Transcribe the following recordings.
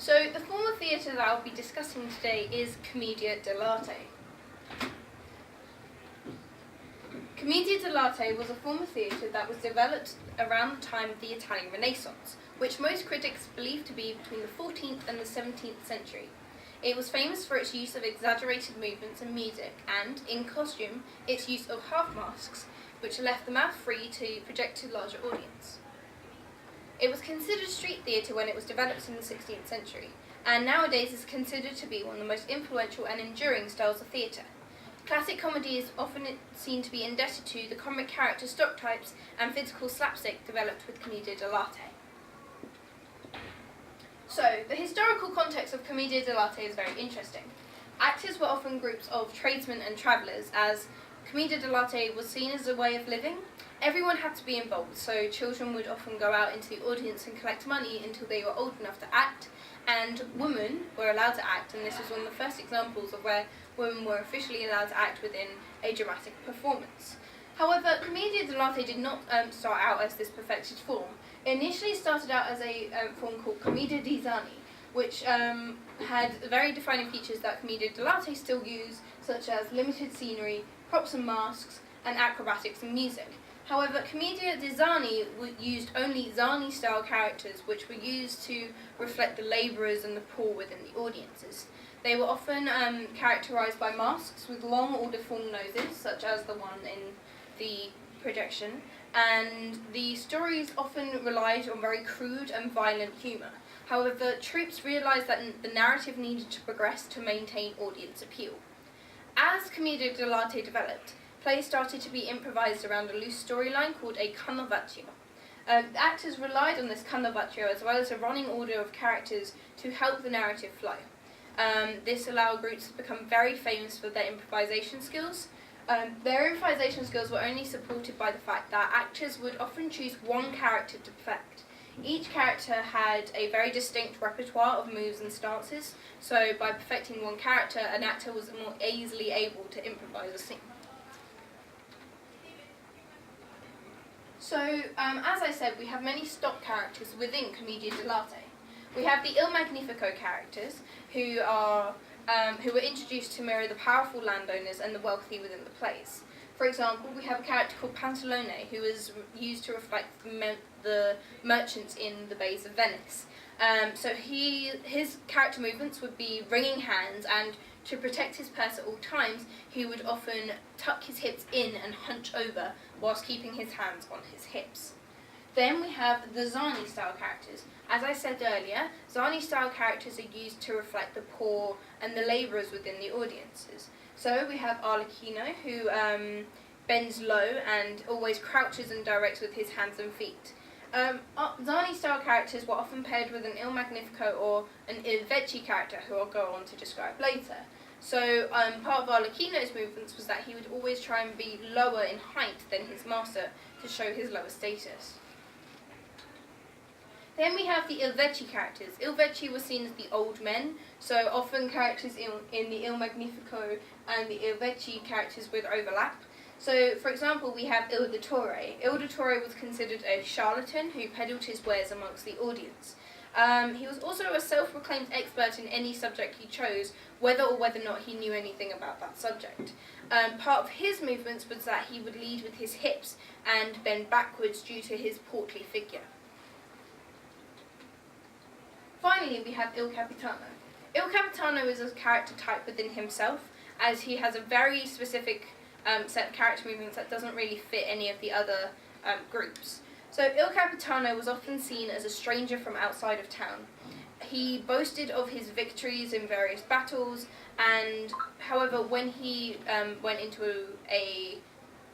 So the form of theatre that I'll be discussing today is Commedia Dell'arte. Commedia dell'arte was a form of theatre that was developed around the time of the Italian Renaissance, which most critics believe to be between the 14th and the 17th century. It was famous for its use of exaggerated movements and music, and, in costume, its use of half-masks, which left the mouth free to project to a larger audience. It was considered street theatre when it was developed in the 16th century, and nowadays is considered to be one of the most influential and enduring styles of theatre. Classic comedy is often seen to be indebted to the comic character stock types and physical slapstick developed with Commedia dell'arte. So, the historical context of Commedia dell'arte is very interesting. Actors were often groups of tradesmen and travellers, as Commedia dell'arte was seen as a way of living. Everyone had to be involved, so children would often go out into the audience and collect money until they were old enough to act, and women were allowed to act, and this was one of the first examples of where women were officially allowed to act within a dramatic performance. However, Commedia dell'arte did not start out as this perfected form. It initially started out as a form called Commedia Designi, which had very defining features that Commedia dell'arte still use, such as limited scenery, props and masks, and acrobatics and music. However, Commedia Designi used only Zani-style characters, which were used to reflect the labourers and the poor within the audiences. They were often characterised by masks with long or deformed noses, such as the one in the projection, and the stories often relied on very crude and violent humour. However, troupes realised that the narrative needed to progress to maintain audience appeal. As Commedia dell'arte developed, plays started to be improvised around a loose storyline called a canovaccio. The actors relied on this canovaccio as well as a running order of characters to help the narrative flow. This allowed groups to become very famous for their improvisation skills. Their improvisation skills were only supported by the fact that actors would often choose one character to perfect. Each character had a very distinct repertoire of moves and stances, so by perfecting one character, an actor was more easily able to improvise a scene. So, as I said, we have many stock characters within Commedia dell'arte. We have the Il Magnifico characters, who were introduced to mirror the powerful landowners and the wealthy within the plays. For example, we have a character called Pantalone, who is used to reflect the merchants in the bays of Venice. So his character movements would be wringing hands, and to protect his purse at all times, he would often tuck his hips in and hunch over whilst keeping his hands on his hips. Then we have the Zani-style characters. As I said earlier, Zani-style characters are used to reflect the poor and the labourers within the audiences. So we have Arlechinno, who bends low and always crouches and directs with his hands and feet. Zani-style characters were often paired with an Il Magnifico or an Il Vecchi character, who I'll go on to describe later. So part of Arlecchino's movements was that he would always try and be lower in height than his master to show his lower status. Then we have the Il Vecchi characters. Il Vecchi was seen as the old men, so often characters in the Il Magnifico and the Il Vecchi characters would overlap. So, for example, we have Il Dottore. Il Dottore was considered a charlatan who peddled his wares amongst the audience. He was also a self-proclaimed expert in any subject he chose, whether or not he knew anything about that subject. Part of his movements was that he would lead with his hips and bend backwards due to his portly figure. Finally, we have Il Capitano. Il Capitano is a character type within himself, as he has a very specific set of character movements that doesn't really fit any of the other groups. So Il Capitano was often seen as a stranger from outside of town. He boasted of his victories in various battles, and however, when he went into a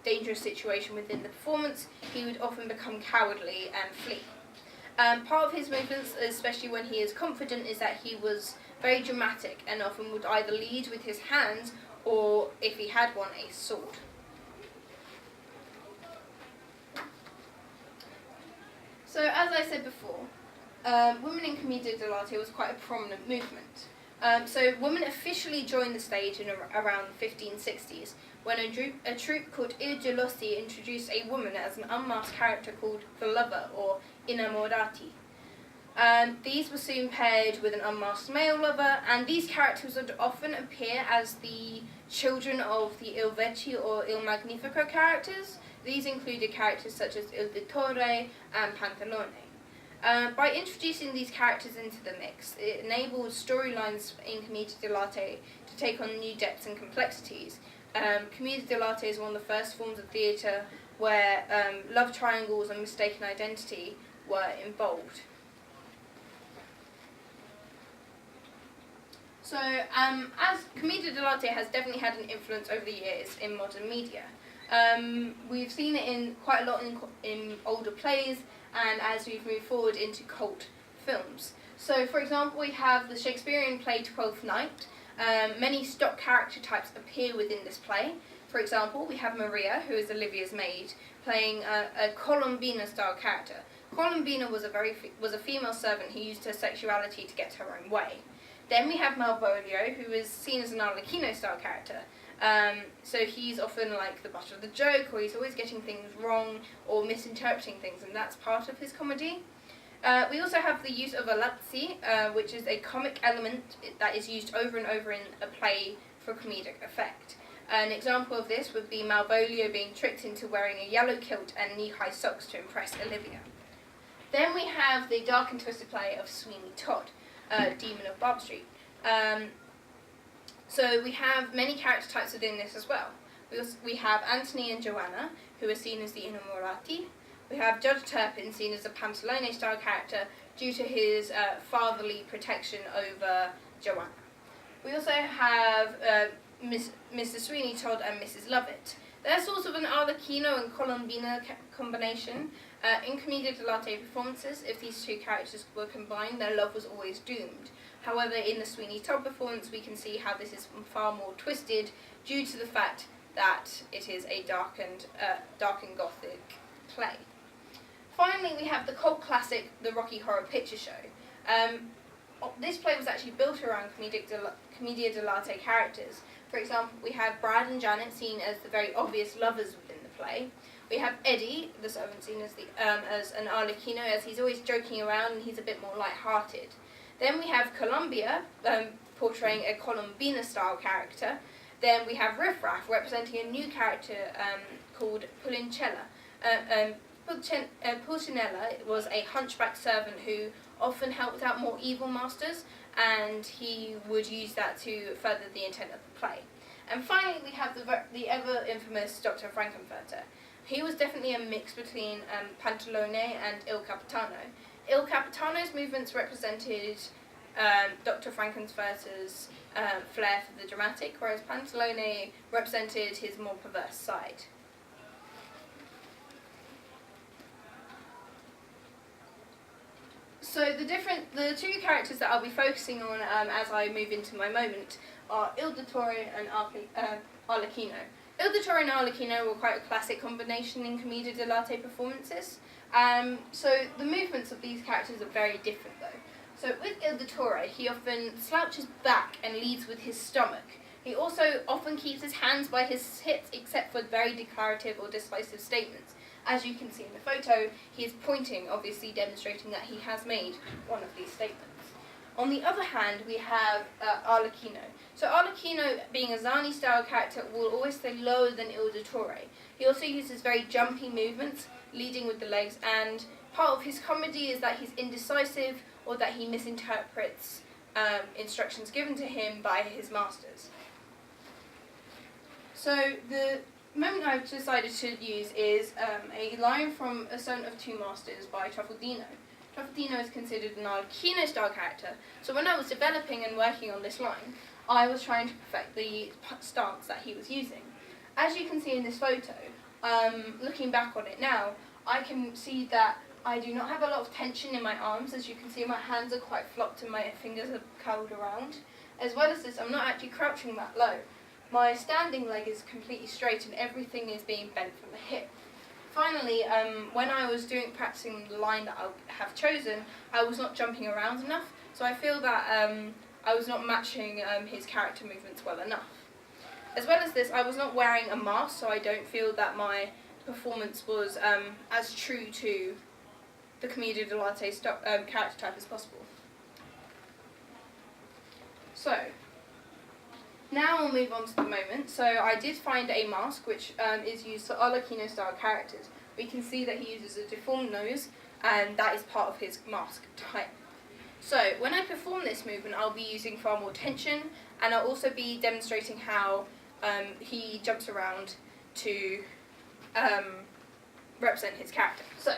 dangerous situation within the performance, he would often become cowardly and flee. Part of his movements, especially when he is confident, is that he was very dramatic and often would either lead with his hands or, if he had one, a sword. So, as I said before, women in Commedia dell'arte was quite a prominent movement. So women officially joined the stage in around the 1560s, when a troupe called I Gelosi introduced a woman as an unmasked character called the Lover, or Innamorati. These were soon paired with an unmasked male lover, and these characters would often appear as the children of the Il Vecchio or Il Magnifico characters. These included characters such as Il Dottore and Pantalone. By introducing these characters into the mix, it enabled storylines in Commedia dell'arte to take on new depths and complexities. Commedia dell'arte is one of the first forms of theatre where love triangles and mistaken identity were involved. So, as Commedia dell'arte has definitely had an influence over the years in modern media. We've seen it quite a lot in older plays, and as we've moved forward into cult films. So, for example, we have the Shakespearean play Twelfth Night. Many stock character types appear within this play. For example, we have Maria, who is Olivia's maid, playing a Colombina-style character. Colombina was a female servant who used her sexuality to get her own way. Then we have Malvolio, who is seen as an Arlecchino-style character. So he's often like the butt of the joke, or he's always getting things wrong or misinterpreting things, and that's part of his comedy. We also have the use of alazzi, which is a comic element that is used over and over in a play for comedic effect. An example of this would be Malvolio being tricked into wearing a yellow kilt and knee-high socks to impress Olivia. Then we have the dark and twisted play of Sweeney Todd, Demon of Barb Street. So we have many character types within this as well. We have Anthony and Joanna, who are seen as the Innamorati. We have Judge Turpin, seen as a Pantalone-style character due to his fatherly protection over Joanna. We also have Mr. Sweeney Todd and Mrs. Lovett. They're sort of an Arlecchino and Colombina combination. In Commedia dell'arte performances, if these two characters were combined, their love was always doomed. However, in the Sweeney Todd performance, we can see how this is far more twisted due to the fact that it is a dark and gothic play. Finally, we have the cult classic, The Rocky Horror Picture Show. This play was actually built around Commedia dell'arte characters. For example, we have Brad and Janet seen as the very obvious lovers within the play. We have Eddie, the servant, seen as an Arlecchino, as he's always joking around and he's a bit more light-hearted. Then we have Columbia, portraying a Colombina-style character. Then we have Riff Raff, representing a new character called Pulcinella. Pulcinella was a hunchback servant who often helped out more evil masters, and he would use that to further the intent of the play. And finally, we have the ever-infamous Dr. Frank Inverter. He was definitely a mix between Pantalone and Il Capitano. Il Capitano's movements represented Dr. Frank Inverter's flair for the dramatic, whereas Pantalone represented his more perverse side. So the two characters that I'll be focusing on as I move into my moment are Il Dottore and Arlecchino. Il Dottore and Arlecchino were quite a classic combination in Commedia dell'arte performances. So the movements of these characters are very different though. So with Il Dottore, he often slouches back and leads with his stomach. He also often keeps his hands by his hips except for very declarative or decisive statements. As you can see in the photo, he is pointing, obviously demonstrating that he has made one of these statements. On the other hand, we have Arlecchino. So Arlecchino, being a Zani-style character, will always stay lower than Il Dottore. He also uses very jumpy movements, leading with the legs, and part of his comedy is that he's indecisive or that he misinterprets instructions given to him by his masters. So the moment I've decided to use is a line from A Servant of Two Masters by Truffaldino. Truffaldino is considered an Arlecchino-style character, so when I was developing and working on this line, I was trying to perfect the stance that he was using. As you can see in this photo, looking back on it now, I can see that I do not have a lot of tension in my arms. As you can see, my hands are quite flopped and my fingers are curled around. As well as this, I'm not actually crouching that low. My standing leg is completely straight and everything is being bent from the hip. Finally, when I was practicing the line that I have chosen, I was not jumping around enough, so I feel that I was not matching his character movements well enough. As well as this, I was not wearing a mask, so I don't feel that my performance was as true to the Commedia Dell'arte character type as possible. So, now we'll move on to the moment. So I did find a mask which is used for Arlechinno style characters. We can see that he uses a deformed nose, and that is part of his mask type. So when I perform this movement, I'll be using far more tension, and I'll also be demonstrating how he jumps around to represent his character. So,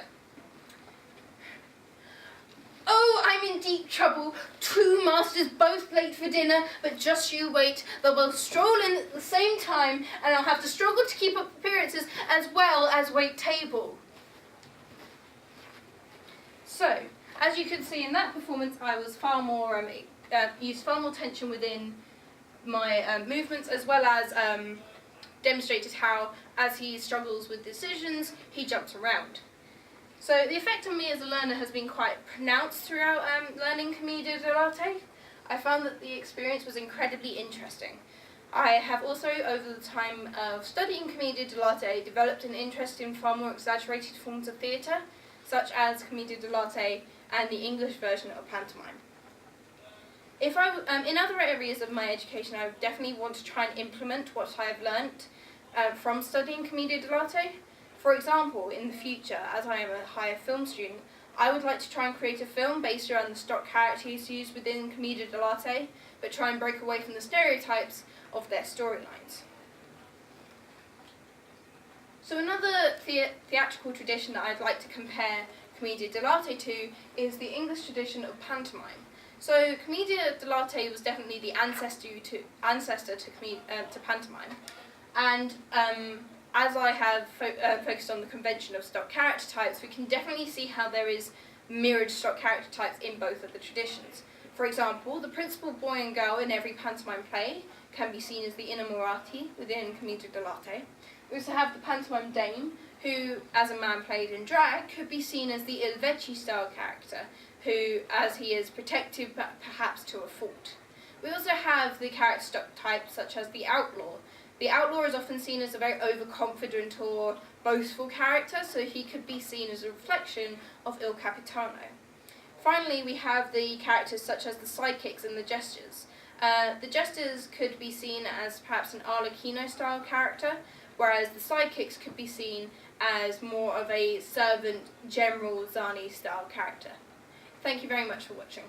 oh, I'm in deep trouble. Two masters both late for dinner, but just you wait. They'll both stroll in at the same time, and I'll have to struggle to keep up appearances as well as wait table. So, as you can see in that performance, I was far more used far more tension within my movements, as well as demonstrated how, as he struggles with decisions, he jumps around. So the effect on me as a learner has been quite pronounced throughout learning Commedia Dell'arte. I found that the experience was incredibly interesting. I have also, over the time of studying Commedia Dell'arte, developed an interest in far more exaggerated forms of theatre, such as Commedia Dell'arte and the English version of pantomime. If in other areas of my education, I would definitely want to try and implement what I have learnt from studying Commedia Dell'arte. For example, in the future, as I am a higher film student, I would like to try and create a film based around the stock characters used within Commedia Dell'arte, but try and break away from the stereotypes of their storylines. So another theatrical tradition that I'd like to compare Commedia Dell'arte to is the English tradition of pantomime. So Commedia Dell'arte was definitely the ancestor to pantomime, and as I have focused on the convention of stock character types, we can definitely see how there is mirrored stock character types in both of the traditions. For example, the principal boy and girl in every pantomime play can be seen as the innamorati within Commedia Dell'arte. We also have the pantomime dame, who, as a man played in drag, could be seen as the il vecchi style character, who, as he is protective but perhaps to a fault. We also have the character stock types such as the outlaw. The outlaw is often seen as a very overconfident or boastful character, so he could be seen as a reflection of Il Capitano. Finally, we have the characters such as the sidekicks and the jesters. The jesters could be seen as perhaps an Arlechinno style character, whereas the sidekicks could be seen as more of a servant, general, Zani style character. Thank you very much for watching.